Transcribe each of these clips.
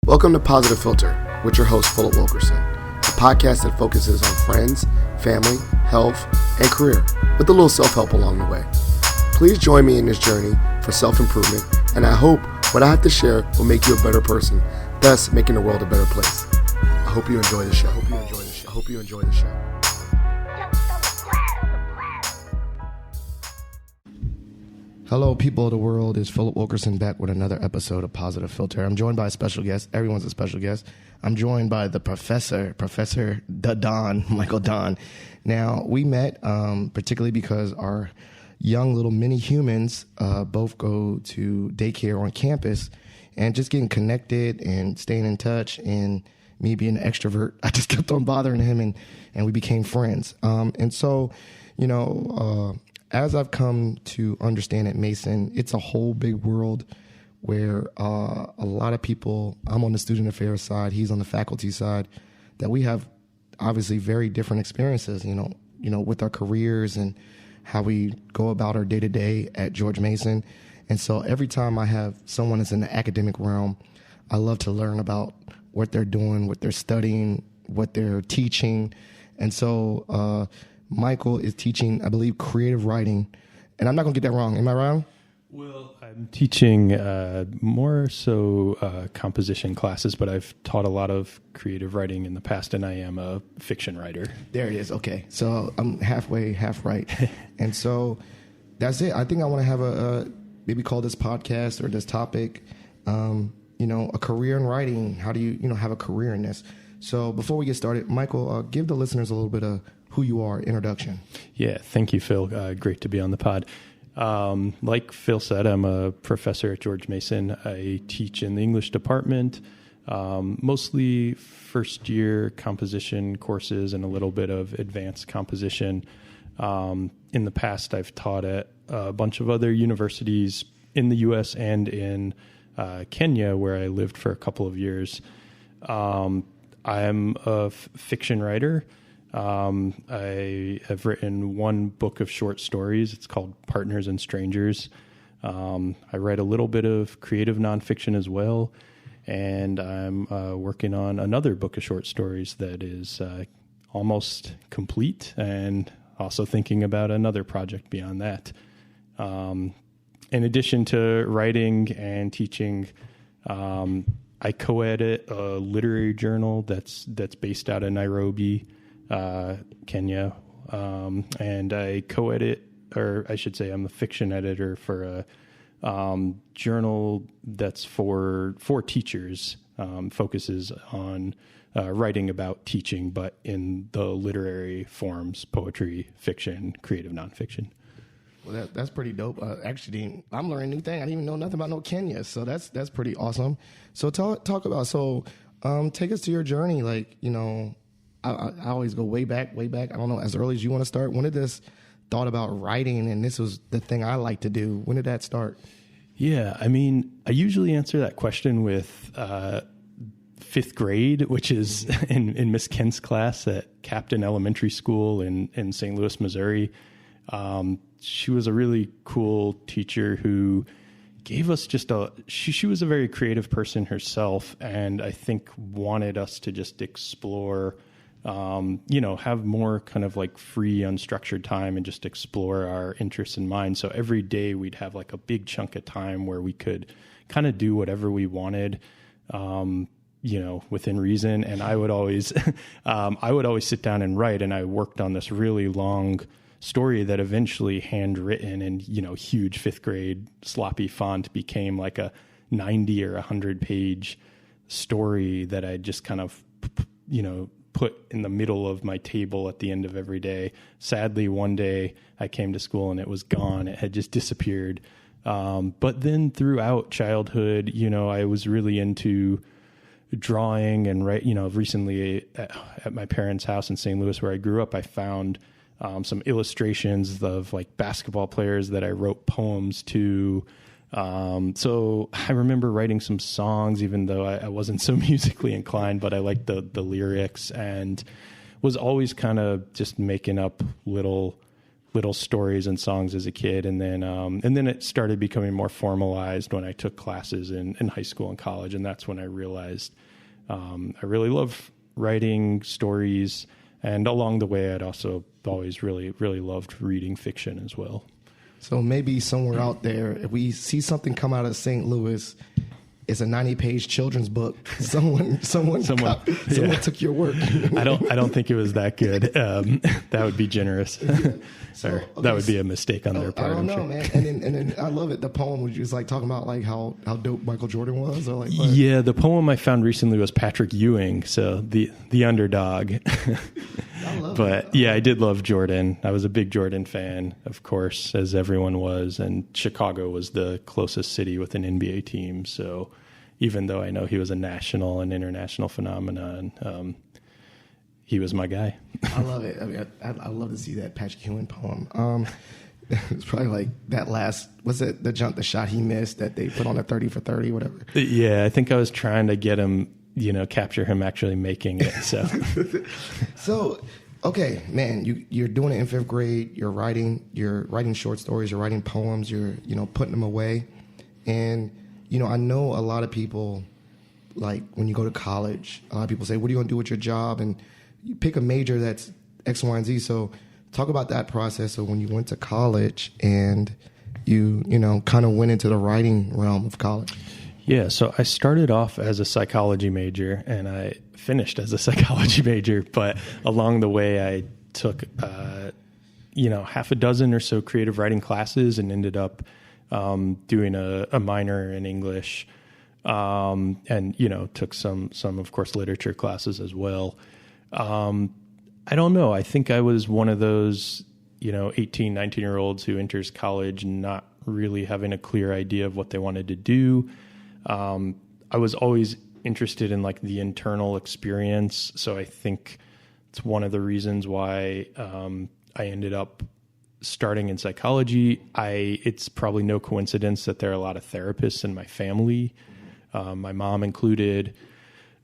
Welcome to Positive Philter with your host, Philip Wilkerson, a podcast that focuses on friends, family, health, and career, with a little self-help along the way. Please join me in this journey for self-improvement, and I hope what I have to share will make you a better person, thus making the world a better place. I hope you enjoy the show. I hope you enjoy the show. Hello, people of the world. It's Philip Wilkerson back with another episode of Positive Philter. I'm joined by a special guest. Everyone's a special guest. I'm joined by the Professor Don, Michael Don. Now, we met particularly because our young little mini humans both go to daycare on campus, and just getting connected and staying in touch, and me being an extrovert, I just kept on bothering him, and we became friends. And so, as I've come to understand at Mason, it's a whole big world where a lot of people, I'm on the student affairs side, he's on the faculty side, that we have obviously very different experiences, with our careers and how we go about our day-to-day at George Mason. And so every time I have someone that's in the academic realm, I love to learn about what they're doing, what they're studying, what they're teaching. And so Michael is teaching, I believe, creative writing. And I'm not going to get that wrong. Am I wrong? Well, I'm teaching more so composition classes, but I've taught a lot of creative writing in the past, and I am a fiction writer. There it is. Okay. So I'm halfway, half right. And so that's it. I think I want to have a maybe call this podcast or this topic, a career in writing. How do you, have a career in this? So before we get started, Michael, give the listeners a little bit of who you are, introduction. Yeah, thank you, Phil. Great to be on the pod. Like Phil said, I'm a professor at George Mason. I teach in the English department, mostly first year composition courses and a little bit of advanced composition. In the past, I've taught at a bunch of other universities in the U.S. and in Kenya, where I lived for a couple of years. I'm a fiction writer. I have written one book of short stories. It's called Partners and Strangers. I write a little bit of creative nonfiction as well, and I'm working on another book of short stories that is almost complete, and also thinking about another project beyond that. In addition to writing and teaching, I co-edit a literary journal that's based out of Nairobi, Kenya, and I co-edit, or I should say I'm the fiction editor for a journal that's for teachers, focuses on writing about teaching, but in the literary forms: poetry, fiction, creative nonfiction. Well, that's pretty dope. Actually, I'm learning a new thing. I didn't even know nothing about no Kenya, so that's pretty awesome. So talk about, take us to your journey. I always go way back. I don't know, as early as you want to start. When did this thought about writing, and this was the thing I like to do, when did that start? Yeah, I usually answer that question with fifth grade, which is in Miss Kent's class at Captain Elementary School in St. Louis, Missouri. She was a really cool teacher who gave us she was a very creative person herself, and I think wanted us to just explore, have more kind of like free, unstructured time and just explore our interests in mind. So every day we'd have like a big chunk of time where we could kind of do whatever we wanted, within reason. And I would always, sit down and write, and I worked on this really long story that eventually, handwritten in, huge fifth grade sloppy font, became like a 90 or 100 page story that I just kind of, put in the middle of my table at the end of every day. Sadly, one day I came to school and it was gone. It had just disappeared. But then throughout childhood, I was really into drawing and recently at my parents' house in St. Louis, where I grew up, I found some illustrations of like basketball players that I wrote poems to. So I remember writing some songs, even though I wasn't so musically inclined, but I liked the lyrics, and was always kind of just making up little little stories and songs as a kid, and then it started becoming more formalized when I took classes in high school and college, and that's when I realized I really love writing stories, and along the way I'd also always really loved reading fiction as well. So maybe somewhere out there, if we see something come out of St. Louis, it's a 90-page children's book. Someone took your work. I don't think it was that good. That would be generous. That would be a mistake on their part. I don't know, man. And then I love it. The poem was just like talking about like how dope Michael Jordan was, or like what? Yeah. The poem I found recently was Patrick Ewing, so the underdog. I love but it. Yeah, I did love Jordan. I was a big Jordan fan, of course, as everyone was, and Chicago was the closest city with an NBA team. So even though I know he was a national and international phenomenon, he was my guy. I love it. I mean, I love to see that Patrick Ewing poem. It's probably like that last, was it the shot he missed that they put on a 30 for 30, whatever. Yeah, I think I was trying to get him, capture him actually making it. So, So, okay, man, you're doing it in 5th grade. You're writing short stories. You're writing poems. You're putting them away, and I know a lot of people, like when you go to college, a lot of people say, "What are you going to do with your job?" And you pick a major that's X, Y, and Z. So, talk about that process of when you went to college and you kind of went into the writing realm of college. Yeah, so I started off as a psychology major and I finished as a psychology major, but along the way I took, half a dozen or so creative writing classes and ended up doing a minor in English, and took some of course literature classes as well. I don't know. I think I was one of those 18, 19-year-olds who enters college not really having a clear idea of what they wanted to do. I was always interested in like the internal experience. So I think it's one of the reasons why I ended up starting in psychology. It's probably no coincidence that there are a lot of therapists in my family, my mom included,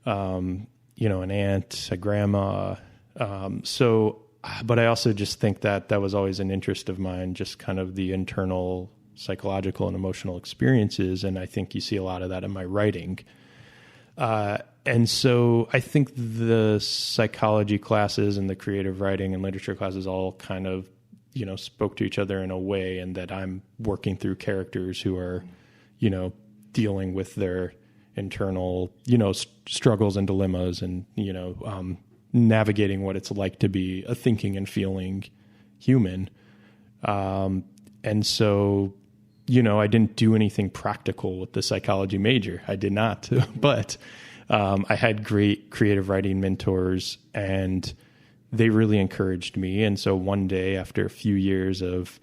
an aunt, a grandma. But I also just think that was always an interest of mine, just kind of the internal psychological and emotional experiences. And I think you see a lot of that in my writing. And so I think the psychology classes and the creative writing and literature classes all kind of, spoke to each other in a way, and that I'm working through characters who are, dealing with their internal, struggles and dilemmas and, navigating what it's like to be a thinking and feeling human. And so, I didn't do anything practical with the psychology major. I did not, but I had great creative writing mentors and they really encouraged me. And so one day, after a few years of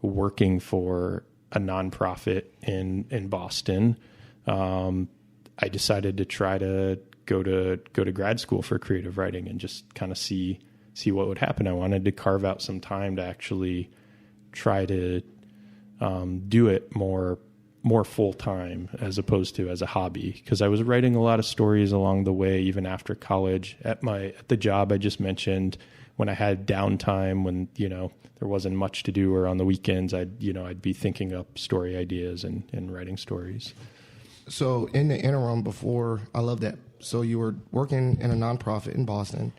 working for a nonprofit in Boston, I decided to try to go to grad school for creative writing and just kind of see what would happen. I wanted to carve out some time to actually try to do it more full time as opposed to as a hobby, because I was writing a lot of stories along the way, even after college. At the job I just mentioned, when I had downtime, when there wasn't much to do, or on the weekends, I'd be thinking up story ideas and writing stories. So in the interim before, I love that. So you were working in a nonprofit in Boston.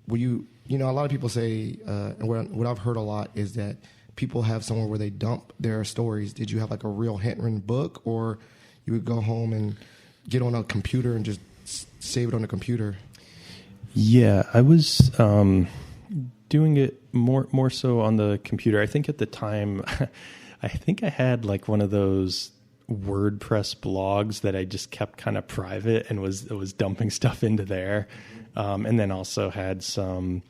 Were you, a lot of people say, and what I've heard a lot is that people have somewhere where they dump their stories. Did you have like a real handwritten book, or you would go home and get on a computer and just save it on the computer? Yeah, I was doing it more so on the computer. I think at the time, I think I had like one of those WordPress blogs that I just kept kind of private and was dumping stuff into there. And then also had some,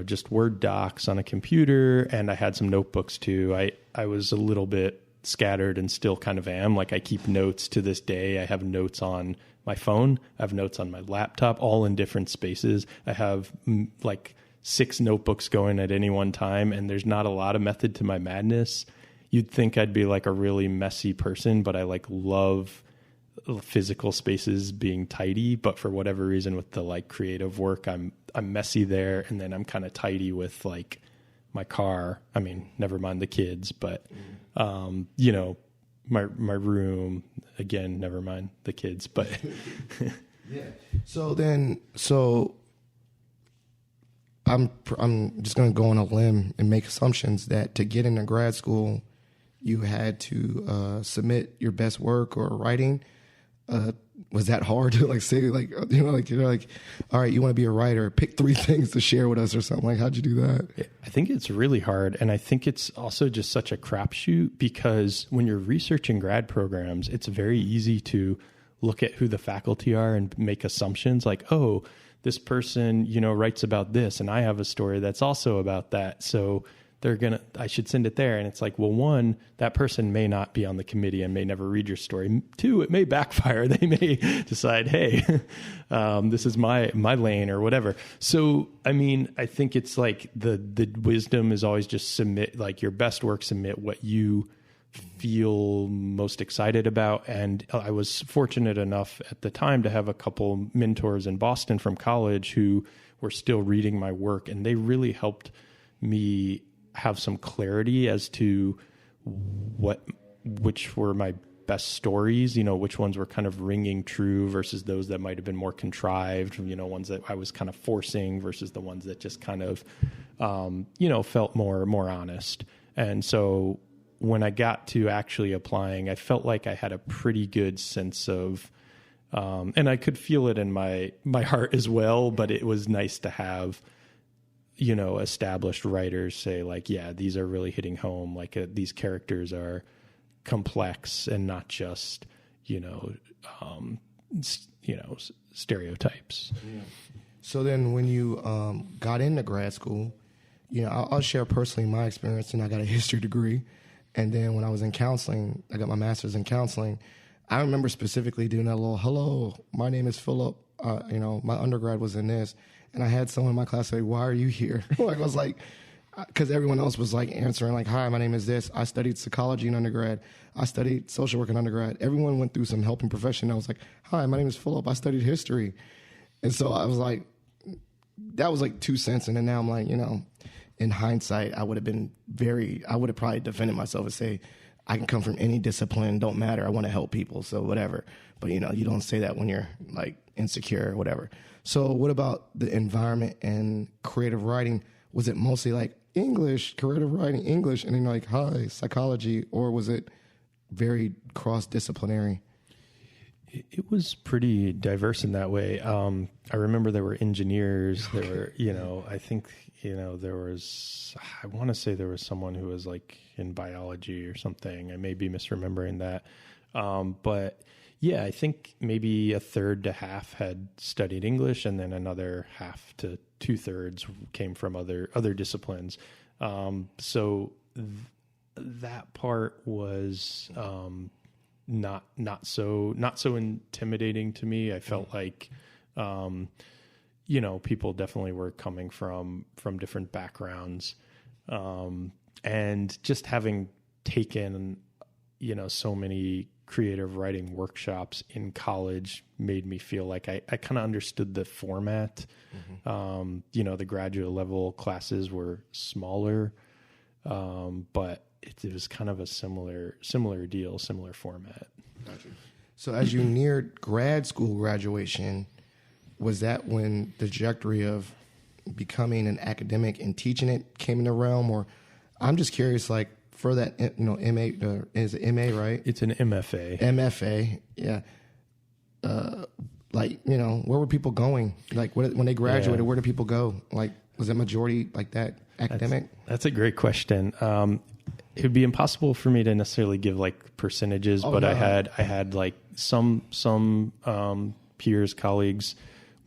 just Word docs on a computer, and I had some notebooks too. I was a little bit scattered and still kind of am. Like I keep notes to this day. I have notes on my phone. I have notes on my laptop, all in different spaces. I have like 6 notebooks going at any one time, and there's not a lot of method to my madness. You'd think I'd be like a really messy person, but I like love physical spaces being tidy. But for whatever reason with the like creative work, I'm messy there. And then I'm kind of tidy with like my car. I mean, never mind the kids, but, you know, my room, again, never mind the kids, but yeah. So I'm just going to go on a limb and make assumptions that to get into grad school, you had to submit your best work or writing. Was that hard to like say like you're like, all right, you want to be a writer, pick 3 things to share with us or something? Like, how'd you do that? I think it's really hard, and I think it's also just such a crapshoot because when you're researching grad programs, it's very easy to look at who the faculty are and make assumptions like, oh, this person, you know, writes about this, and I have a story that's also about that, so I should send it there. And it's like, well, 1, that person may not be on the committee and may never read your story. 2, it may backfire. They may decide, hey, this is my lane or whatever. So, I mean, I think it's like the wisdom is always just submit like your best work, submit what you feel most excited about. And I was fortunate enough at the time to have a couple mentors in Boston from college who were still reading my work, and they really helped me have some clarity as to which were my best stories, you know, which ones were kind of ringing true versus those that might have been more contrived, you know, ones that I was kind of forcing versus the ones that just kind of, you know, felt more honest. And so when I got to actually applying, I felt like I had a pretty good sense of, and I could feel it in my heart as well, but it was nice to have, you know, established writers say like, yeah, these are really hitting home. Like these characters are complex and not just, you know, stereotypes. Yeah. So then when you got into grad school, you know, I'll share personally my experience, and I got a history degree. And then when I was in counseling, I got my master's in counseling. I remember specifically doing that little, hello, my name is Philip. You know, my undergrad was in this. And I had someone in my class say, why are you here? Like, I was like, because everyone else was like answering like, hi, my name is this. I studied psychology in undergrad. I studied social work in undergrad. Everyone went through some helping profession. I was like, hi, my name is Philip. I studied history. And so I was like, that was like 2 cents. And then now I'm like, you know, in hindsight, I would have probably defended myself and say, I can come from any discipline, don't matter. I want to help people, so whatever. But, you know, you don't say that when you're like insecure or whatever. So what about the environment and creative writing? Was it mostly like English, creative writing, English, and then like, hi, psychology, or was it very cross-disciplinary? It was pretty diverse in that way. I remember there were engineers, there were, you know, I think, you know, I want to say there was someone who was like in biology or something. I may be misremembering that. But yeah, I think maybe a third to half had studied English, and then another half to 2/3 came from other disciplines. So that part was not so intimidating to me. I felt like, you know, people definitely were coming from different backgrounds, and just having taken, you know, so many creative writing workshops in college made me feel like I kind of understood the format. Mm-hmm. You know, the graduate level classes were smaller, but it was kind of a similar deal, similar format. Gotcha. So as you neared grad school graduation, was that when the trajectory of becoming an academic and teaching it came in the realm? Or I'm just curious, like, for that, you know, MA, is it MA, right? It's an MFA. MFA, yeah. Like, you know, where were people going? Like, when they graduated, where did people go? Like, was it majority like that academic? That's a great question. It would be impossible for me to necessarily give like percentages, but no. I had like some peers, colleagues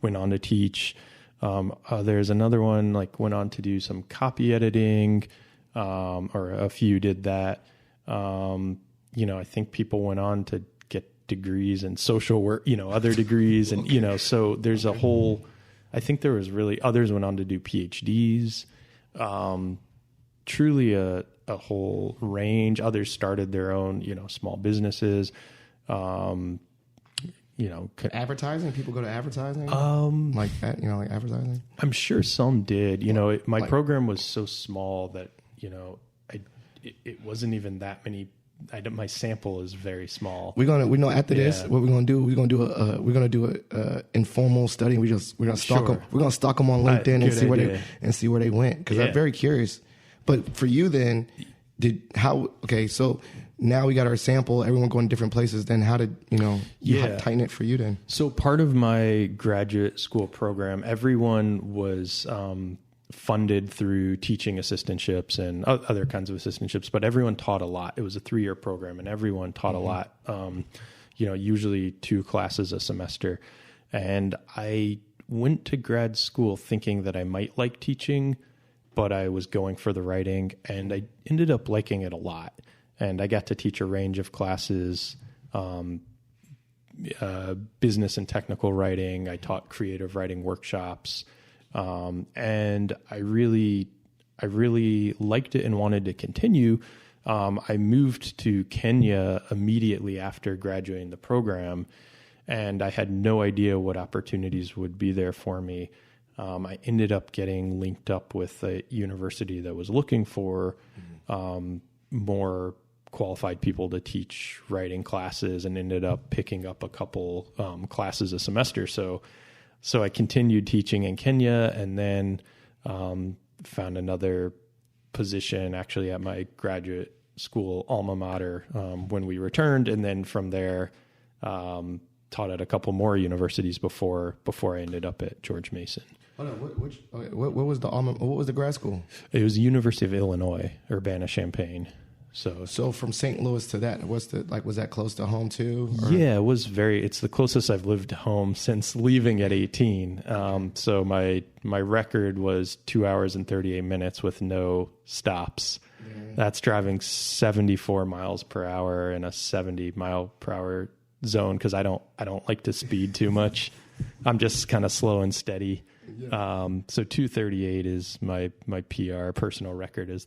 went on to teach. There's another one like went on to do some copy editing. Or a few did that. You know, I think people went on to get degrees in social work, you know, other degrees. And, you know, so there's a whole, I think there was really, others went on to do PhDs, truly a whole range. Others started their own, you know, small businesses. Advertising? People go to advertising? Like advertising? I'm sure some did. My program was so small that, it wasn't even that many. My sample is very small. We know after this, what we're gonna do. We're gonna do a informal study. We're gonna stalk them. We're gonna stalk them on LinkedIn and see where they went. Because I'm very curious. But for you then, so now we got our sample, everyone going to different places. Then how did, tighten it for you then? So part of my graduate school program, everyone was funded through teaching assistantships and other kinds of assistantships, but everyone taught a lot. It was a 3-year program and everyone taught a lot, usually 2 classes a semester. And I went to grad school thinking that I might like teaching, but I was going for the writing, and I ended up liking it a lot. And I got to teach a range of classes, business and technical writing. I taught creative writing workshops, and I really liked it and wanted to continue. I moved to Kenya immediately after graduating the program, and I had no idea what opportunities would be there for me. I ended up getting linked up with a university that was looking for more qualified people to teach writing classes, and ended up picking up a couple classes a semester. So I continued teaching in Kenya, and then found another position actually at my graduate school alma mater when we returned, and then from there taught at a couple more universities before I ended up at George Mason. Hold on, what was the grad school? It was the University of Illinois, Urbana-Champaign. So from St. Louis to that, was that close to home too? Or? Yeah, it's the closest I've lived home since leaving at 18. So my record was 2 hours and 38 minutes with no stops. Yeah. That's driving 74 miles per hour in a 70 mile per hour zone, because I don't like to speed too much. I'm just kind of slow and steady. Yeah. So 238 is my PR personal record, is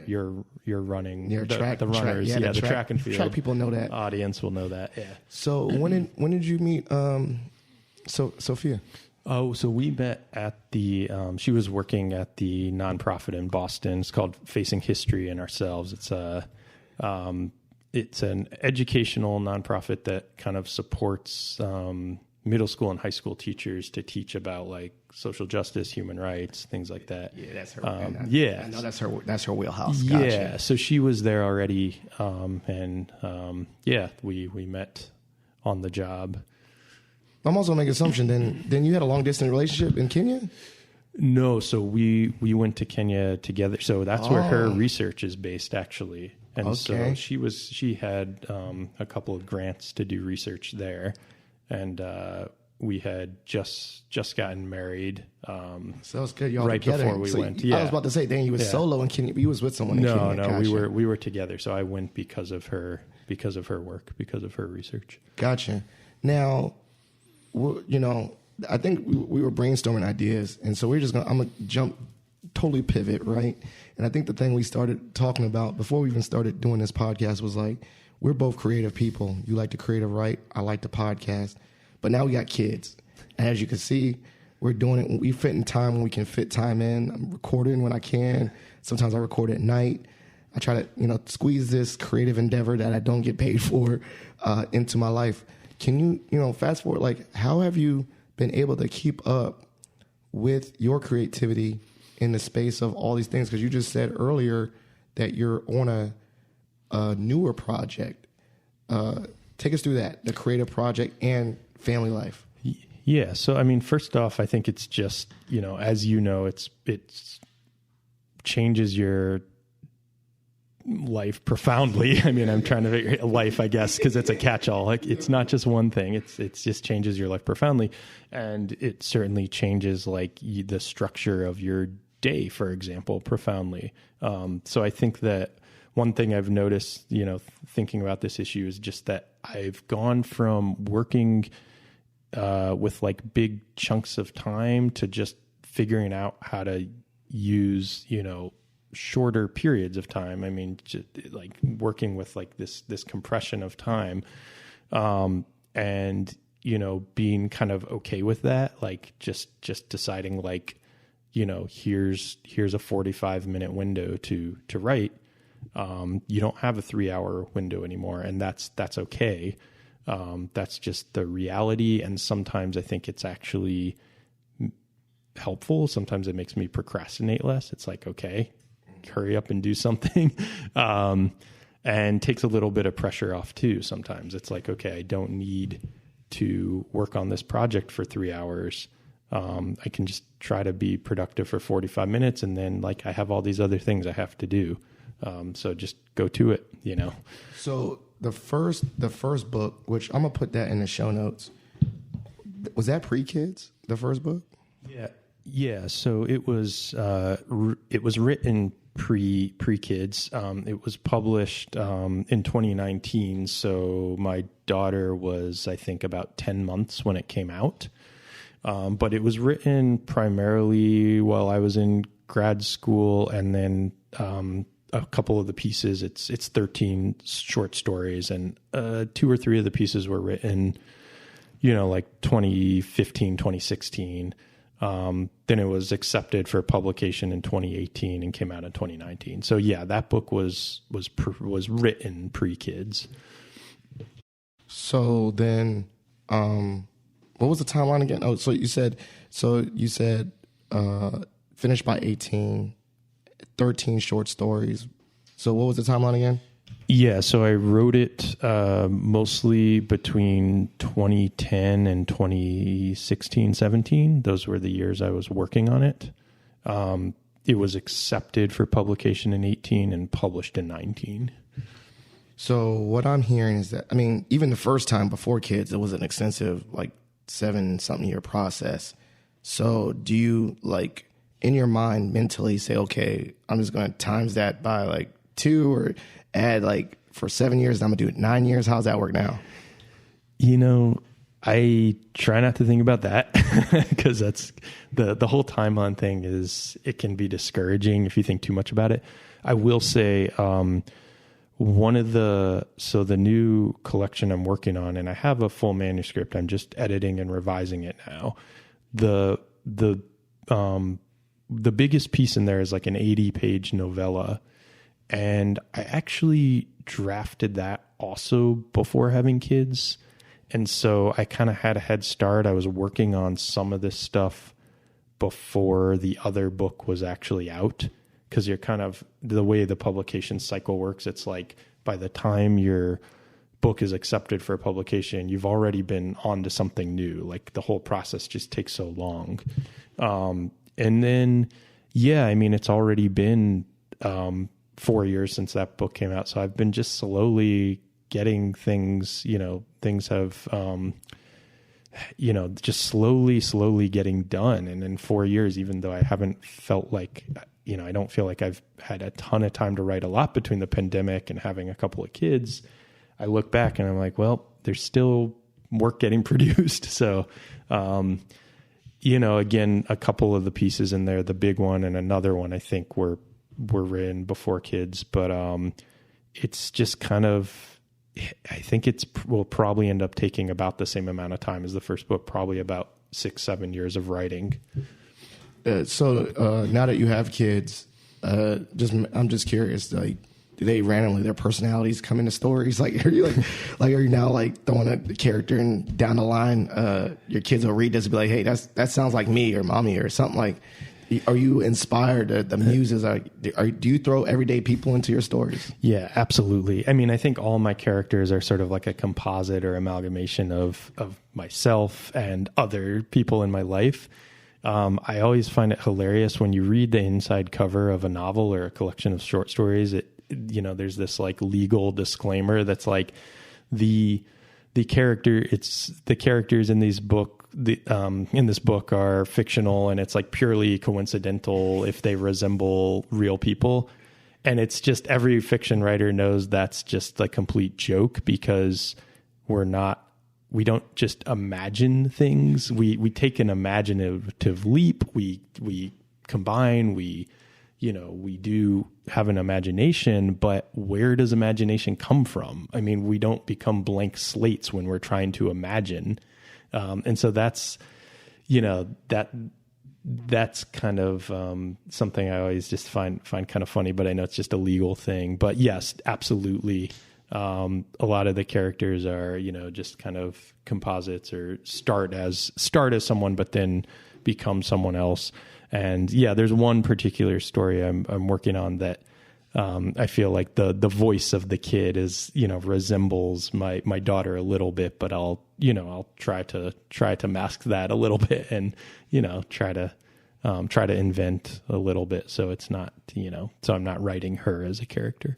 you're running the runners. The track and field. Track people know that. Audience will know that. Yeah. So when did you meet Sophia? Oh, so we met at the, she was working at the nonprofit in Boston. It's called Facing History and Ourselves. It's an educational nonprofit that kind of supports middle school and high school teachers to teach about like social justice, human rights, things like that. Yeah, that's her. I know that's her wheelhouse. Gotcha. Yeah, so she was there already, we met on the job. I'm also making an assumption. Then you had a long distance relationship in Kenya. No, so we went to Kenya together. So that's where her research is based, actually. And so she had a couple of grants to do research there, and we had just gotten married. So it's good, y'all right together. Before we went. Yeah, I was about to say, dang, you was solo in Kenya. You was with someone. In Kenya. No, Gotcha. we were together. So I went because of her work, because of her research. Gotcha. Now, I think we were brainstorming ideas, and so I'm gonna jump, totally pivot, right? And I think the thing we started talking about before we even started doing this podcast was like, we're both creative people. You like to creative write, I like to podcast, but now we got kids, and as you can see, we're doing it. We fit in time when we can fit time in. I'm recording when I can. Sometimes I record at night. I try to squeeze this creative endeavor that I don't get paid for into my life. Can you fast forward, like, how have you been able to keep up with your creativity in the space of all these things? Because you just said earlier that you're on a newer project. Take us through that, the creative project and family life. Yeah. So, I mean, first off, I think it's just, as it's changes your life profoundly. I mean, I'm trying to figure life, I guess, because it's a catch-all. Like, it's not just one thing. It's just changes your life profoundly, and it certainly changes like the structure of your day, for example, profoundly. So I think that one thing I've noticed, thinking about this issue, is just that I've gone from working with like big chunks of time to just figuring out how to use, shorter periods of time. I mean, just like working with like this compression of time. And being kind of okay with that, like just deciding like, here's a 45-minute window to write. You don't have a 3-hour window anymore, and that's okay. That's just the reality. And sometimes I think it's actually helpful. Sometimes it makes me procrastinate less. It's like, okay, hurry up and do something. And takes a little bit of pressure off too. Sometimes it's like, okay, I don't need to work on this project for 3 hours. I can just try to be productive for 45 minutes. And then like, I have all these other things I have to do. So just go to it, So the first book, which I'm gonna put that in the show notes, was that pre-kids, the first book? Yeah. So it was written pre-kids. It was published in 2019. So my daughter was, I think, about 10 months when it came out. But it was written primarily while I was in grad school, and then a couple of the pieces, it's 13 short stories, and 2 or 3 of the pieces were written, like 2015, 2016. Then it was accepted for publication in 2018 and came out in 2019. So yeah, that book was written pre-kids. So then, what was the timeline again? Oh, so you said finished by 18, 13 short stories. So what was the timeline again? Yeah, so I wrote it mostly between 2010 and 2016, 17. Those were the years I was working on it. It was accepted for publication in 18 and published in 19. So what I'm hearing is that, I mean, even the first time before kids, it was an extensive, like 7-something year process. So do you, like, in your mind mentally say, okay, I'm just going to times that by like 2, or add like for 7 years, I'm gonna do it 9 years? How's that work now? I try not to think about that because that's the whole timeline thing it can be discouraging if you think too much about it. I will say, the new collection I'm working on, and I have a full manuscript, I'm just editing and revising it now. The biggest piece in there is like an 80-page novella. And I actually drafted that also before having kids. And so I kind of had a head start. I was working on some of this stuff before the other book was actually out. Because you're kind of, the way the publication cycle works, it's like by the time your book is accepted for publication, you've already been on to something new. Like the whole process just takes so long. And then, yeah, I mean, it's already been 4 years since that book came out. So I've been just slowly getting things, things have, just slowly getting done. And in 4 years, even though I haven't felt like, I don't feel like I've had a ton of time to write a lot between the pandemic and having a couple of kids, I look back and I'm like, well, there's still work getting produced. So, again, a couple of the pieces in there, the big one and another one, I think were written before kids, but it's just kind of, I think will probably end up taking about the same amount of time as the first book, probably about 6-7 years of writing. So now that you have kids, I'm just curious, like, do they randomly, their personalities come into stories? Like, are you are you now like throwing a character and down the line, your kids will read this and be like, hey, that sounds like me or mommy or something? Like, are you inspired? The muses do you throw everyday people into your stories? Yeah, absolutely. I mean, I think all my characters are sort of like a composite or amalgamation of myself and other people in my life. I always find it hilarious when you read the inside cover of a novel or a collection of short stories. There's this like legal disclaimer that's like the characters in these in this book are fictional, and it's like purely coincidental if they resemble real people. And it's just, every fiction writer knows that's just a complete joke, because we don't just imagine things. We take an imaginative leap. We combine, we do have an imagination, but where does imagination come from? I mean, we don't become blank slates when we're trying to imagine. And so that's kind of something I always just find kind of funny, but I know it's just a legal thing. But yes, absolutely. A lot of the characters are, just kind of composites or start as someone, but then become someone else. And yeah, there's one particular story I'm working on that I feel like the voice of the kid is, resembles my daughter a little bit, but I'll try to mask that a little bit and, try to invent a little bit. So it's not, so I'm not writing her as a character.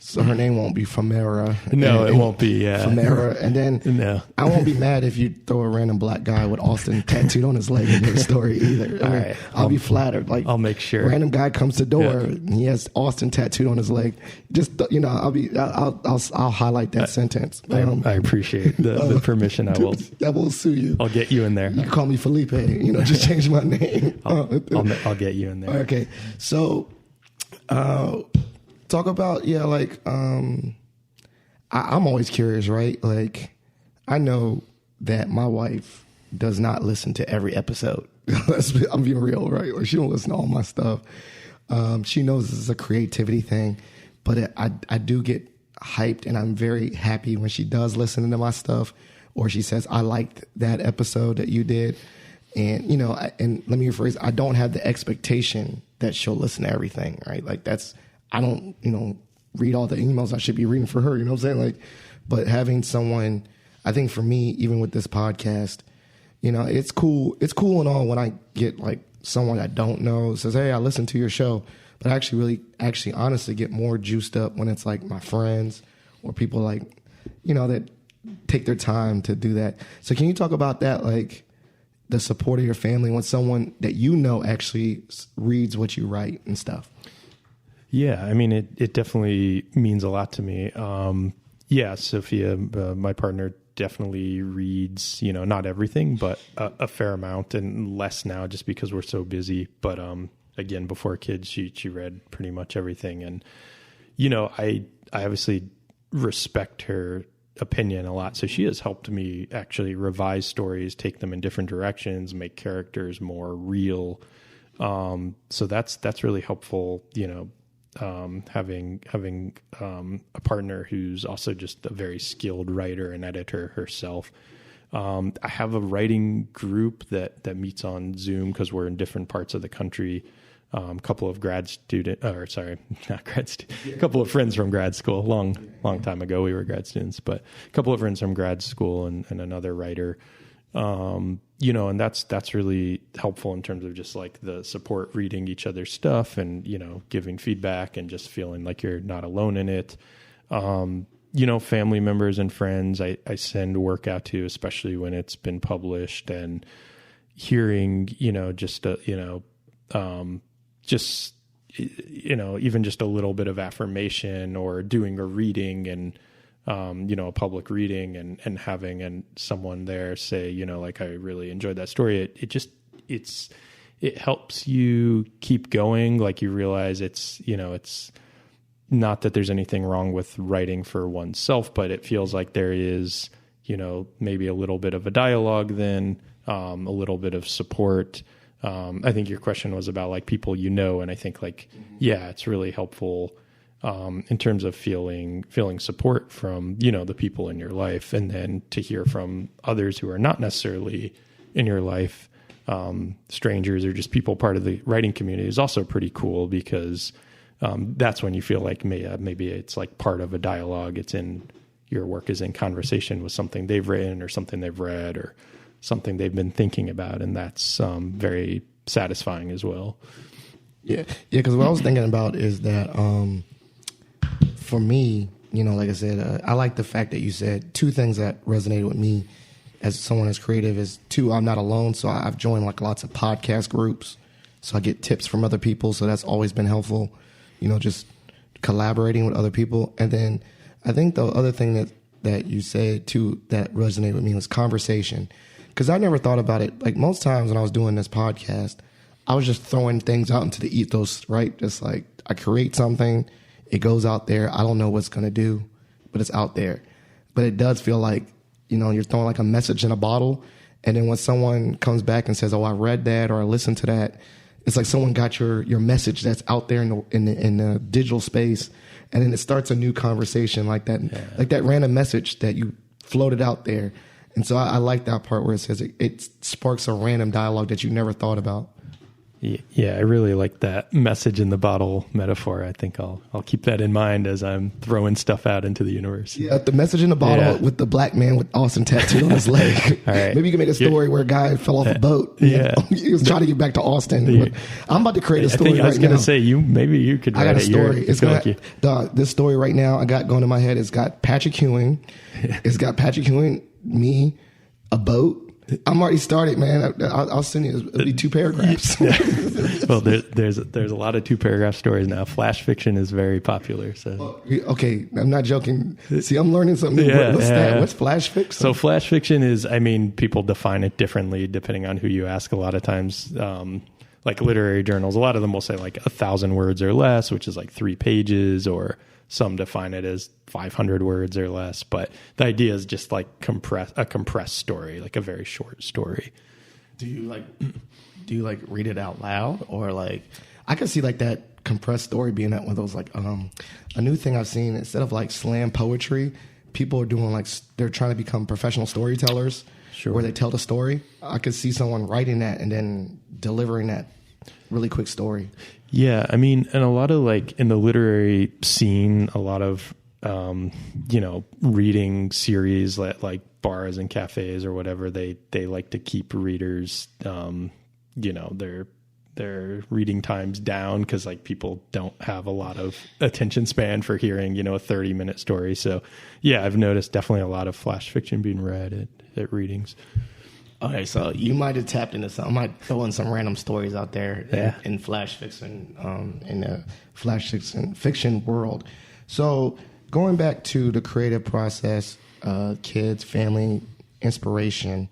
So her name won't be Famera. No, it won't be. Yeah. Famera. And then no. I won't be mad if you throw a random black guy with Austin tattooed on his leg in your story either. Right. I'll be flattered. Like, I'll make sure. Random guy comes to the door and he has Austin tattooed on his leg. Just, I'll highlight that sentence. I appreciate the permission. I will sue you. I'll get you in there. You can call me Felipe. Just change my name. I'll get you in there. Okay. So, talk about, I'm always curious, right? Like, I know that my wife does not listen to every episode. I'm being real, right? Or she don't listen to all my stuff. She knows this is a creativity thing, but I do get hyped, and I'm very happy when she does listen to my stuff, or she says, I liked that episode that you did. And, and let me rephrase, I don't have the expectation that she'll listen to everything, right? Like, I don't, read all the emails I should be reading for her, you know what I'm saying? Like, but having someone, I think for me, even with this podcast, it's cool and all when I get like someone I don't know says, hey, I listened to your show, but I actually honestly get more juiced up when it's like my friends or people like, that take their time to do that. So can you talk about that? Like the support of your family when someone that actually reads what you write and stuff. Yeah, I mean, it definitely means a lot to me. Sophia, my partner, definitely reads, not everything, but a fair amount, and less now just because we're so busy. But again, before kids, she read pretty much everything. And, I obviously respect her opinion a lot. So she has helped me actually revise stories, take them in different directions, make characters more real. So that's really helpful, having a partner who's also just a very skilled writer and editor herself. I have a writing group that meets on Zoom because we're in different parts of the country. A couple of a couple of friends from grad school, long time ago, we were grad students, but a couple of friends from grad school and another writer. And that's really helpful in terms of just like the support, reading each other's stuff and, giving feedback and just feeling like you're not alone in it. Family members and friends, I send work out to, especially when it's been published, and hearing, even just a little bit of affirmation or doing a reading and, a public reading and having someone there say, like, I really enjoyed that story. It helps you keep going. Like, you realize it's not that there's anything wrong with writing for oneself, but it feels like there is, maybe a little bit of a dialogue, then, a little bit of support. I think your question was about like people, and I think like, it's really helpful in terms of feeling support from, the people in your life, and then to hear from others who are not necessarily in your life, strangers or just people part of the writing community is also pretty cool, because that's when you feel like maybe it's like part of a dialogue. It's in your work is in conversation with something they've written or something they've read or something they've been thinking about. And that's very satisfying as well. Yeah. Because what I was thinking about is that for me, like I said, I like the fact that you said two things that resonated with me as someone as creative is, two, I'm not alone. So I've joined like lots of podcast groups. So I get tips from other people. So that's always been helpful, just collaborating with other people. And then I think the other thing that you said too that resonated with me was conversation. Because I never thought about it. Like most times when I was doing this podcast, I was just throwing things out into the ethos, right? Just like I create something, it goes out there. I don't know what's going to do, but it's out there. But it does feel like, you're throwing like a message in a bottle. And then when someone comes back and says, "Oh, I read that," or "I listened to that," it's like someone got your message that's out there in the digital space, and then it starts a new conversation like that, like that random message that you floated out there. And so I like that part where it says it sparks a random dialogue that you never thought about. Yeah, I really like that message in the bottle metaphor. I think I'll keep that in mind as I'm throwing stuff out into the universe. Yeah, the message in the bottle with the black man with Austin tattooed on his leg. All right. Maybe you can make a story where a guy fell off a boat. Yeah. He was trying to get back to Austin. I'm about to create a story right now. I was going to say, maybe you could write I got a story. This story right now I got going in my head. It's got Patrick Ewing. It's got Patrick Ewing, me, a boat. I'm already started, man. I'll send you. It'll be 2 paragraphs. Well, there's a lot of 2-paragraph stories now. Flash fiction is very popular. So okay, I'm not joking. See, I'm learning something new. What's that? What's flash fiction? So flash fiction is, people define it differently depending on who you ask. A lot of times, like literary journals, a lot of them will say like 1,000 words or less, which is like 3 pages, or some define it as 500 words or less. But the idea is just like a compressed story, like a very short story. Do you read it out loud, or like? I can see like that compressed story being that one of those like a new thing I've seen. Instead of like slam poetry, people are doing like they're trying to become professional storytellers. Sure. Where they tell the story. I could see someone writing that and then delivering that really quick story. Yeah, and a lot of like in the literary scene, a lot of reading series like bars and cafes or whatever, they like to keep readers their reading times down, because like people don't have a lot of attention span for hearing a 30-minute story. So yeah, I've noticed definitely a lot of flash fiction being read at readings. Okay, so you might have tapped into some. I might throw in some random stories out there in flash fiction, in the flash fiction world. So going back to the creative process, kids, family, inspiration,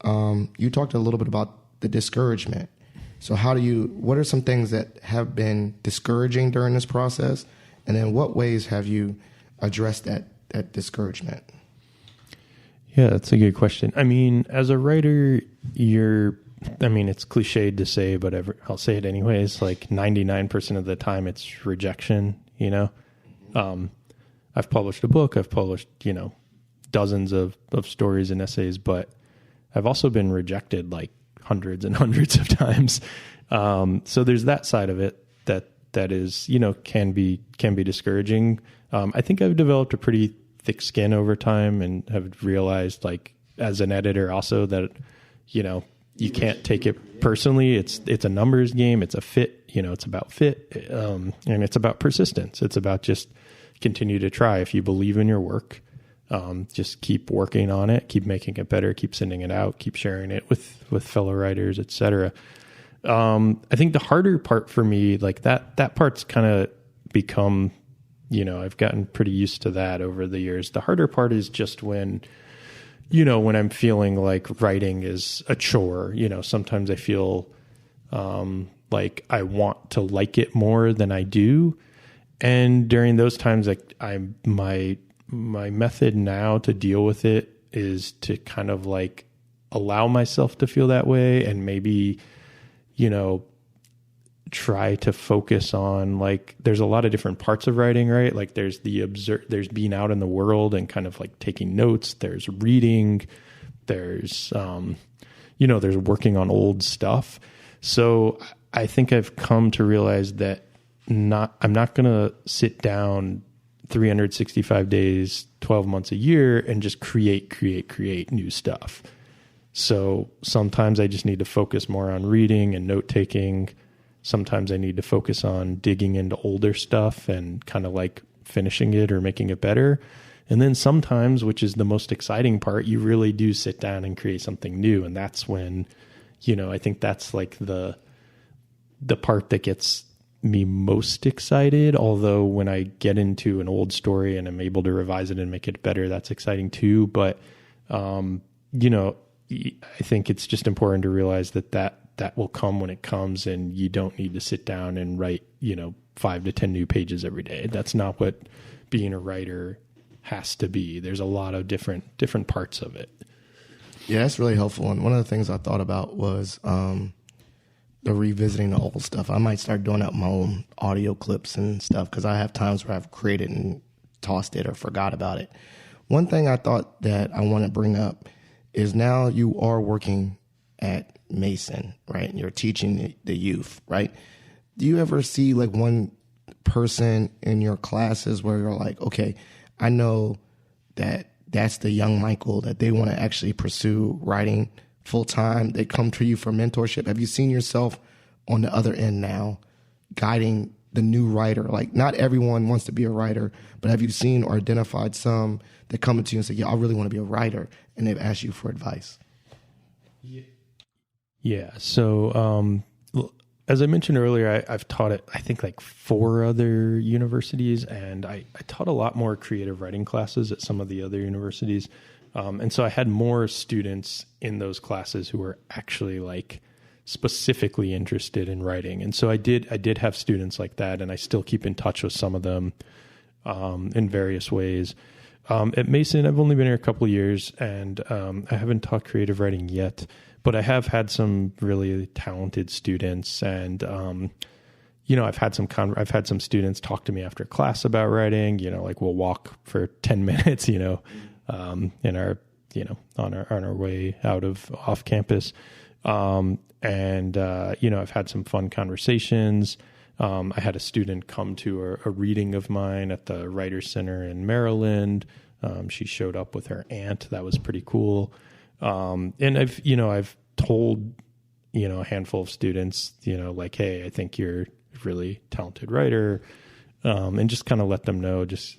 you talked a little bit about the discouragement. So what are some things that have been discouraging during this process? And then what ways have you addressed that discouragement? Yeah, that's a good question. As a writer, it's cliched to say, but I'll say it anyways. Like 99% of the time, it's rejection. I've published a book. I've published, dozens of stories and essays, but I've also been rejected like hundreds and hundreds of times. So there's that side of it that is, can be discouraging. I think I've developed a pretty thick skin over time, and have realized, like, as an editor also, that you can't take it personally. It's a numbers game. It's a fit. It's about fit, and it's about persistence. It's about just continue to try. If you believe in your work, just keep working on it, keep making it better, keep sending it out, keep sharing it with fellow writers, etc. I think the harder part for me, like that part's kind of become, I've gotten pretty used to that over the years. The harder part is just when I'm feeling like writing is a chore. Sometimes I feel like I want to like it more than I do. And during those times, like my method now to deal with it is to kind of like allow myself to feel that way, and maybe, try to focus on, like, there's a lot of different parts of writing, right? Like there's there's being out in the world and kind of like taking notes. There's reading. There's, there's working on old stuff. So I think I've come to realize that I'm not going to sit down 365 days, 12 months a year and just create new stuff. So sometimes I just need to focus more on reading and note taking. Sometimes I need to focus on digging into older stuff and kind of like finishing it or making it better. And then sometimes, which is the most exciting part, you really do sit down and create something new. And that's when, I think that's like the part that gets me most excited. Although when I get into an old story and I'm able to revise it and make it better, that's exciting too. But, I think it's just important to realize that will come when it comes, and you don't need to sit down and write, 5 to 10 new pages every day. That's not what being a writer has to be. There's a lot of different parts of it. Yeah, that's really helpful. And one of the things I thought about was the revisiting the old stuff. I might start doing out my own audio clips and stuff because I have times where I've created and tossed it or forgot about it. One thing I thought that I want to bring up is now you are working at Mason, right? And you're teaching the youth, right? Do you ever see like one person in your classes where you're like, okay, I know that that's the young Michael that they want to actually pursue writing full time? They come to you for mentorship. Have you seen yourself on the other end now guiding the new writer? Like, not everyone wants to be a writer, but have you seen or identified some that come to you and say, yeah, I really want to be a writer, and they've asked you for advice? Yeah. So, as I mentioned earlier, I've taught at, I think, like 4 other universities, and I taught a lot more creative writing classes at some of the other universities. And so I had more students in those classes who were actually like specifically interested in writing. And so I did have students like that, and I still keep in touch with some of them in various ways. At Mason, I've only been here a couple of years, and I haven't taught creative writing yet, but I have had some really talented students, and I've had some students talk to me after class about writing. Like we'll walk for 10 minutes, in our on our way out of off campus, and I've had some fun conversations. I had a student come to a reading of mine at the Writers Center in Maryland. She showed up with her aunt. That was pretty cool. And I've told, a handful of students, like, hey, I think you're a really talented writer. And just kind of let them know, just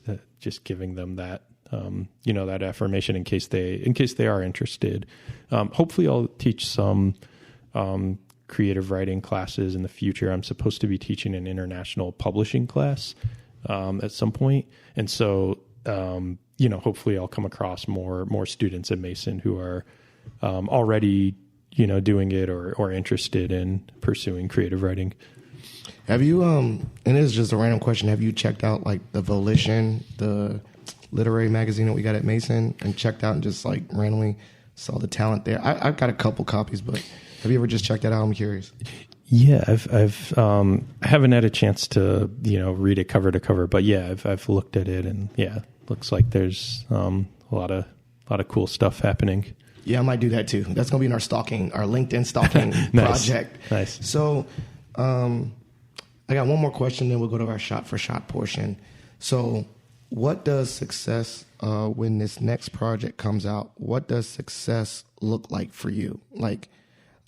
giving them that, that affirmation in case they are interested. Hopefully I'll teach some, creative writing classes in the future. I'm supposed to be teaching an international publishing class, at some point. And so, hopefully I'll come across more students at Mason who are, already, doing it or interested in pursuing creative writing. Have you, and this is just a random question, have you checked out like the Volition, the literary magazine that we got at Mason, and checked out and just like randomly saw the talent there? I've got a couple copies, but have you ever just checked that out? I'm curious. Yeah, I haven't had a chance to, read it cover to cover, but yeah, I've looked at it, and yeah, looks like there's, a lot of cool stuff happening. Yeah, I might do that too. That's going to be in our LinkedIn stalking Nice. project. Nice. So, I got one more question, then we'll go to our shot for shot portion. So, what does success, when this next project comes out, what does success look like for you? Like,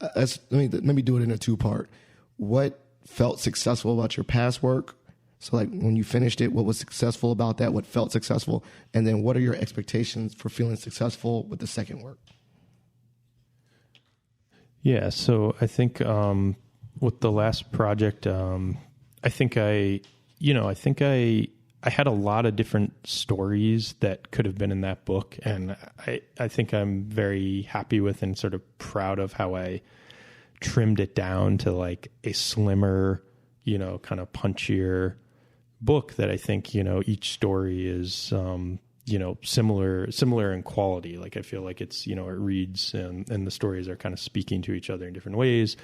let me do it in a 2-part. What felt successful about your past work? So, like, when you finished it, what was successful about that? What felt successful? And then what are your expectations for feeling successful with the second work? Yeah, so I think with the last project, I think I had a lot of different stories that could have been in that book, and I think I'm very happy with and sort of proud of how I trimmed it down to like a slimmer, kind of punchier book that I think, each story is, similar in quality. Like I feel like it's, it reads and the stories are kind of speaking to each other in different ways.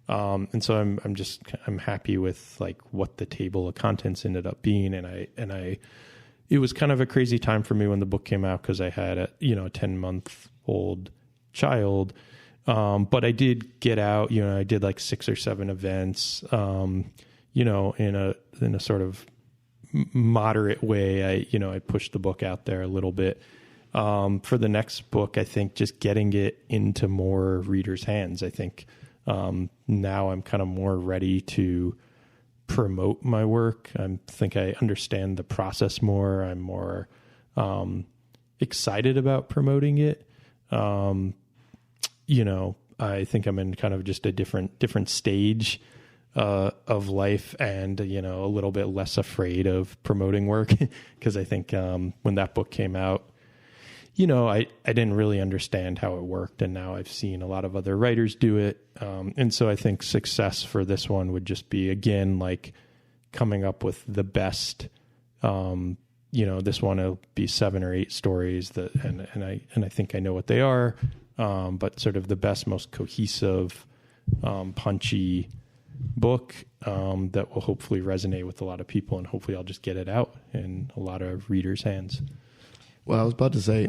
And so I'm happy with like what the table of contents ended up being. It was kind of a crazy time for me when the book came out, cause I had a 10-month-old child. But I did get out, I did like 6 or 7 events, in a sort of moderate way. I pushed the book out there a little bit. For the next book, I think just getting it into more readers' hands. I think now I'm kind of more ready to promote my work. I think I understand the process more. I'm more excited about promoting it. I think I'm in kind of just a different stage of life, and a little bit less afraid of promoting work, because I think when that book came out, I didn't really understand how it worked, and now I've seen a lot of other writers do it, and so I think success for this one would just be, again, like coming up with the best. This one will be 7 or 8 stories and I think I know what they are. but sort of the best, most cohesive, punchy book that will hopefully resonate with a lot of people, and hopefully I'll just get it out in a lot of readers' hands. Well, I was about to say,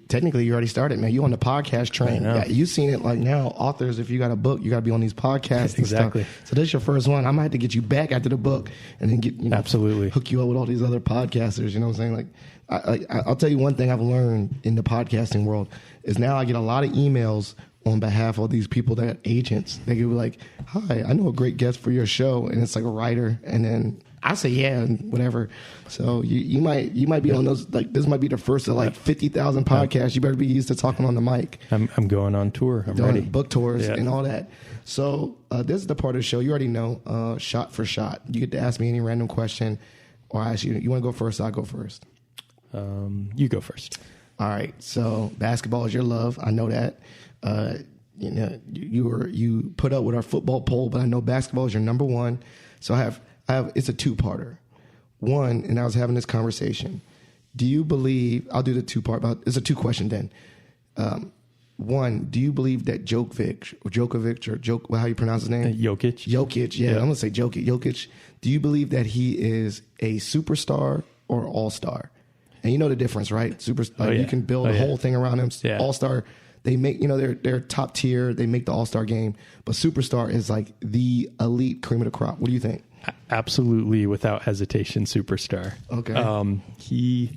technically you already started, man. You on the podcast train. Yeah, you've seen it like now. Authors, if you got a book, you got to be on these podcasts. Exactly. And stuff. So this is your first one. I might have to get you back after the book and then get, absolutely hook you up with all these other podcasters. You know what I'm saying? Like, I'll tell you one thing I've learned in the podcasting world is now I get a lot of emails on behalf of these people that are agents. They could be like, "Hi, I know a great guest for your show," and it's like a writer, and then I say yeah and whatever. So you might be on those, like, this might be the first of like 50,000 podcasts. You better be used to talking on the mic. I'm going on tour. I'm ready. Book tours and all that. So this is the part of the show you already know. Shot for shot, you get to ask me any random question, or I ask you. You want to go first? I'll go first. You go first. All right. So basketball is your love. I know that. You put up with our football poll, but I know basketball is your number one. So I have it's a two-parter. One, and I was having this conversation. Do you believe, I'll do the two-part, but it's a two-question then. One, do you believe that Djokovic, how you pronounce his name? Jokic, yeah. I'm going to say Jokic. Do you believe that he is a superstar or all-star? And you know the difference, right? You can build a whole thing around him. Yeah. All-star, they make, they're top tier. They make the all-star game. But superstar is like the elite cream of the crop. What do you think? Absolutely, without hesitation, superstar. Okay.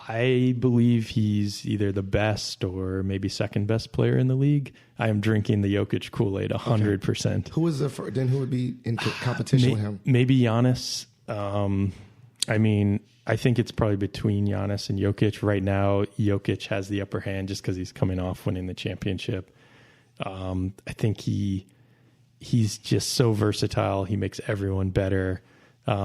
I believe he's either the best or maybe second best player in the league. I am drinking the Jokic Kool-Aid 100%. Who is then who would be in competition with him? Maybe Giannis. I think it's probably between Giannis and Jokic. Right now, Jokic has the upper hand just because he's coming off winning the championship. I think he's just so versatile. He makes everyone better.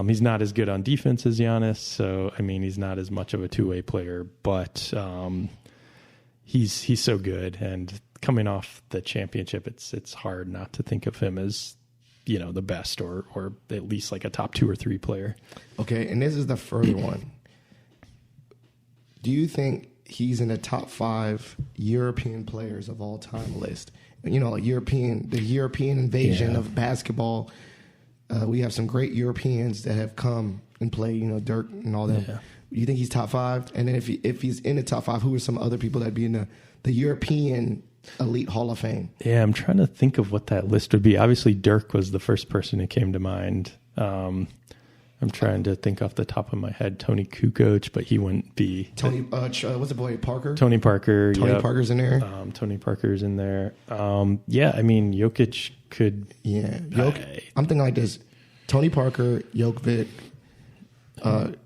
He's not as good on defense as Giannis, so he's not as much of a two-way player, but he's so good. And coming off the championship, it's hard not to think of him as the best or at least like a top 2 or 3 player. Okay, and this is the further one. Do you think he's in the top 5 European players of all time list? The European invasion of basketball. We have some great Europeans that have come and played, Dirk and all that. Yeah. Do you think he's top 5? And then if he's in the top 5, who are some other people that'd be in the European elite Hall of Fame? Yeah, I'm trying to think of what that list would be. Obviously, Dirk was the first person who came to mind. I'm trying to think off the top of my head. Tony Kukoc, but he wouldn't be. Tony, what's the boy, Parker? Tony Parker. Tony Parker's in there. Tony Parker's in there. Jokic could. Yeah, I'm thinking like this: Tony Parker, Jokic,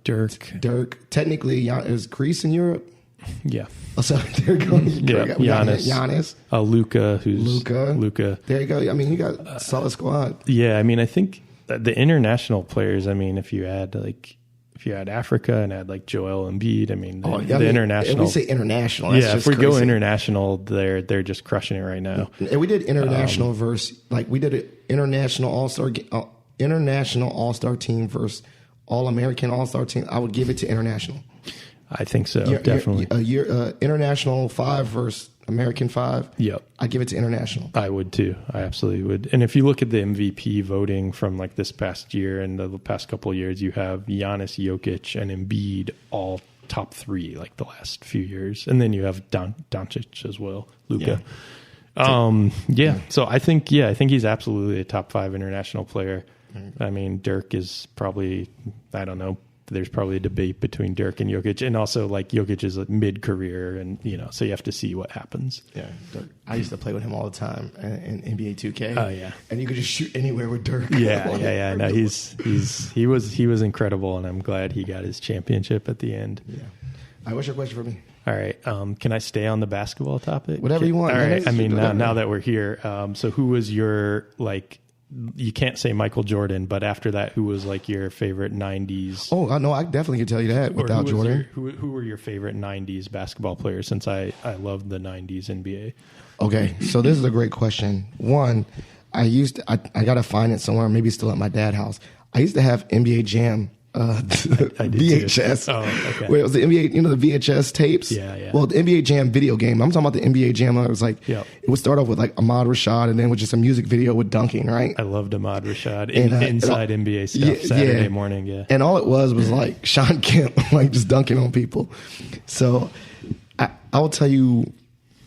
Dirk. Technically, is Greece in Europe? Yeah. Oh, so there you go. Giannis. Luka. Luka. There you go. You got a solid squad. Yeah, I think the international players. If you add Africa and add like Joel Embiid. The international. If we say international, if we go international, they're just crushing it right now. And we did international we did an international all-star team versus all-American all-star team. I would give it to international. I think so, definitely. International 5 versus American 5. Yep. I give it to international. I would too. I absolutely would. And if you look at the MVP voting from like this past year and the past couple of years, you have Giannis, Jokic, and Embiid all top 3 like the last few years. And then you have Doncic as well, Luka. Yeah. So I think he's absolutely a top 5 international player. Dirk is probably, I don't know, there's probably a debate between Dirk and Jokic, and also like Jokic is like mid-career, and so you have to see what happens. Yeah, Dirk. I used to play with him all the time in NBA 2K. Oh yeah, and you could just shoot anywhere with Dirk. Yeah. No, he was incredible, and I'm glad he got his championship at the end. Yeah. All right, what's your question for me? All right, can I stay on the basketball topic? Whatever you want. All right. Now that we're here, so who was your like? You can't say Michael Jordan, but after that, who was like your favorite 90s? Oh, no, I definitely can tell you that without Jordan. Who were your favorite 90s basketball players, since I loved the 90s NBA? Okay, so this is a great question. One, I got to find it somewhere, maybe it's still at my dad's house. I used to have NBA Jam I did VHS. Too. Oh, okay. Where it was the NBA, the VHS tapes. Yeah. Well, the NBA Jam video game. I'm talking about the NBA Jam. It was like, It would start off with like Ahmad Rashad, and then with just a music video with dunking, right? I loved Ahmad Rashad inside NBA stuff Saturday morning. Yeah. And all it was like Sean Kemp, like just dunking on people. So I'll tell you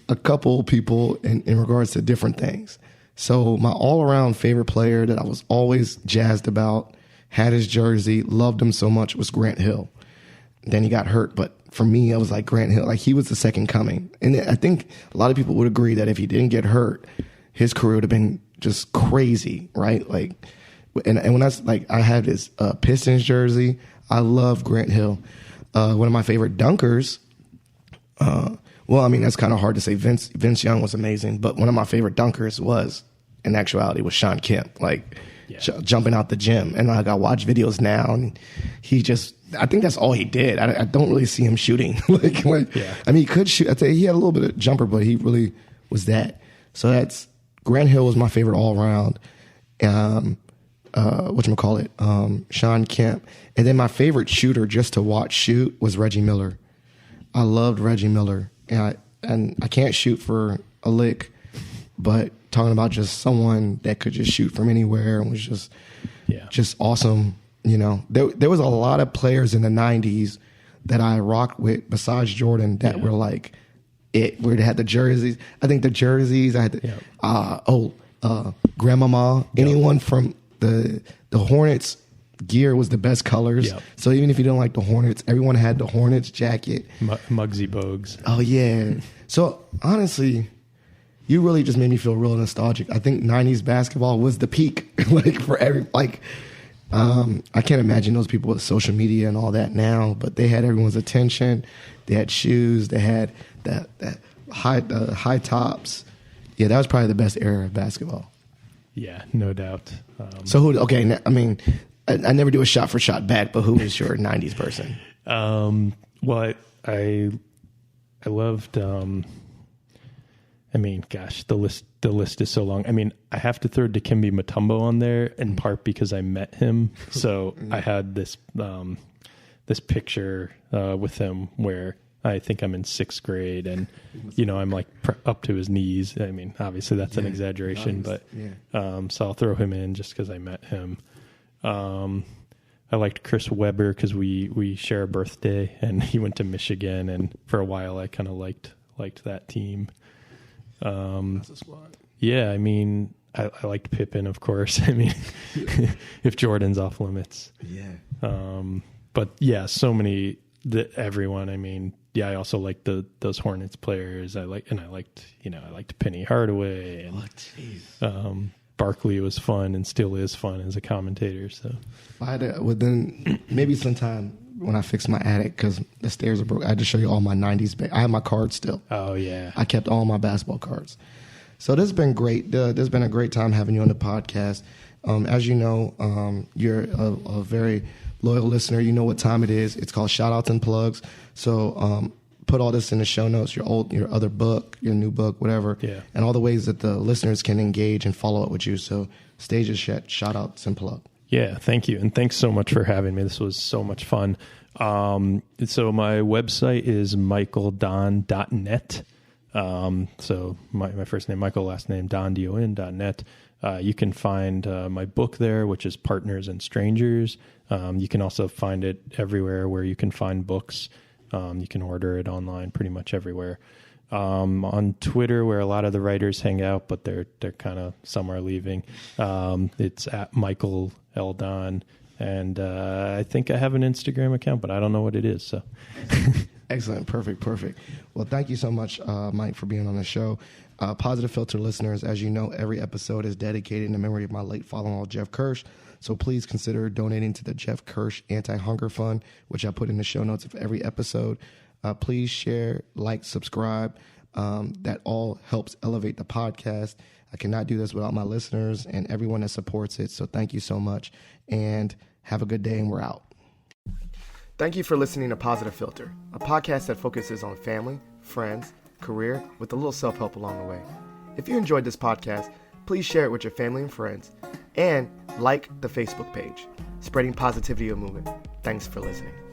a couple people in regards to different things. So my all-around favorite player that I was always jazzed about, had his jersey, loved him so much, was Grant Hill. Then he got hurt, but for me, I was like Grant Hill. Like, he was the second coming. And I think a lot of people would agree that if he didn't get hurt, his career would have been just crazy, right? Like, and when I had his Pistons jersey, I love Grant Hill. One of my favorite dunkers, that's kind of hard to say. Vince Young was amazing, but one of my favorite dunkers in actuality, was Sean Kemp. Like, jumping out the gym. And I watch videos now, and I think that's all he did. I don't really see him shooting. He could shoot. I'd say he had a little bit of jumper, but he really was that. So Grant Hill was my favorite all around. Sean Kemp. And then my favorite shooter just to watch shoot was Reggie Miller. I loved Reggie Miller. And I can't shoot for a lick, but talking about just someone that could just shoot from anywhere and was just awesome. There was a lot of players in the 90s that I rocked with besides Jordan that were like where they had the jerseys. I think the jerseys, I had Grandmama, anyone from the Hornets gear was the best colors. Yep. So even if you don't like the Hornets, everyone had the Hornets jacket. Muggsy Bogues. Oh, yeah. So honestly, you really just made me feel real nostalgic. I think 90s basketball was the peak, I can't imagine those people with social media and all that now, but they had everyone's attention. They had shoes. They had that high tops. Yeah, that was probably the best era of basketball. Yeah, no doubt. I never do a shot for shot bet, but who is your 90s person? I loved, the list is so long. I have to throw Dikembe Mutombo on there in part because I met him. So I had this picture with him where I think I'm in 6th grade and, I'm like up to his knees. Obviously that's an exaggeration, but so I'll throw him in just because I met him. I liked Chris Webber because we share a birthday and he went to Michigan, and for a while I kind of liked that team. That's a squad. Yeah, I liked Pippen, of course. If Jordan's off limits. Yeah. But yeah, so many everyone. I also liked those Hornets players. I liked Penny Hardaway and Barkley was fun and still is fun as a commentator. So then maybe sometime when I fix my attic, because the stairs are broke, I had to show you all my 90s. I have my cards still. Oh yeah, I kept all my basketball cards. So this has been great. This has been a great time having you on the podcast. As you know, you're a very loyal listener. You know what time it is. It's called Shout Outs and Plugs. So put all this in the show notes, your other book, your new book, whatever, and all the ways that the listeners can engage and follow up with you. So stage is shout outs and plug. Yeah, thank you. And thanks so much for having me. This was so much fun. So my website is michaeldon.net. So my first name, Michael, last name, Don, D-O-N.net. You can find my book there, which is Partners and Strangers. You can also find it everywhere where you can find books. You can order it online pretty much everywhere. On Twitter, where a lot of the writers hang out, but they're kind of, some are leaving. It's at Michael L. Don. And I think I have an Instagram account, but I don't know what it is. So Excellent. Perfect. Well, thank you so much, Mike, for being on the show. Positive Filter listeners, as you know, every episode is dedicated in the memory of my late father-in-law, Jeff Kirsch. So please consider donating to the Jeff Kirsch Anti-Hunger Fund, which I put in the show notes of every episode. Please share, like, subscribe. That all helps elevate the podcast. I cannot do this without my listeners and everyone that supports it. So thank you so much, and have a good day, and we're out. Thank you for listening to Positive Filter, a podcast that focuses on family, friends, career, with a little self-help along the way. If you enjoyed this podcast, please share it with your family and friends, and like the Facebook page, Spreading Positivity of Movement. Thanks for listening.